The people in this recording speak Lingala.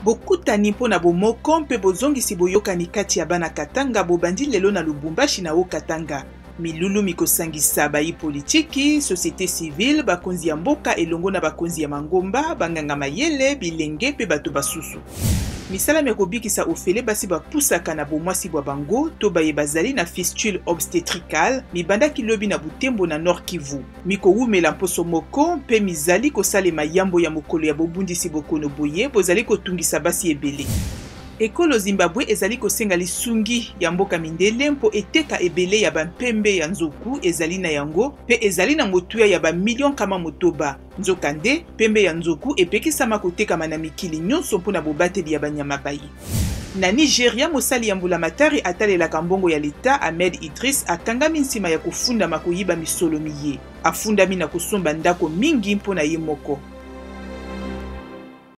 bokutani mpona bomoko mpe bozongisi boyokani kati ya bana Katanga bobandi lelo na Lubumbashi na o Katanga. Milulu mikosangisa bayi politiki, société civile, bakonzi ya mboka elongo na bakonzi ya mangomba, banganga mayele, bilenge pe bato basusu. Misala mekobikisa ofele basi bapusaka na bomwasi bwa bango to baye bazali na fistule obstétricale mibanda kilobi na Butembo na Nord Kivu. Mikowumela mposo moko mpe mizali kosalema yambo ya mokolo ya bobundisi bokono boye bozali kotungisa basi ebele. Ekolo Zimbabwe ezali kosenga lisungi ya mboka mindele mpo eteka ebele ya bampembe ya nzoku ezali na yango pe ezali na motuya ya bamillion kama motoba. Nzokande, pembe ya nzoku epekisama kotekama na mikili nyonso mpona bobateli ya banyama bayi. Na Nigeria, mosali ya mbulamatari atalelaka mbongo ya leta Ahmed Idris akangami nsima ya kofundama koyiba misolo miye. Afundami na kosomba ndako mingi mpona ye moko.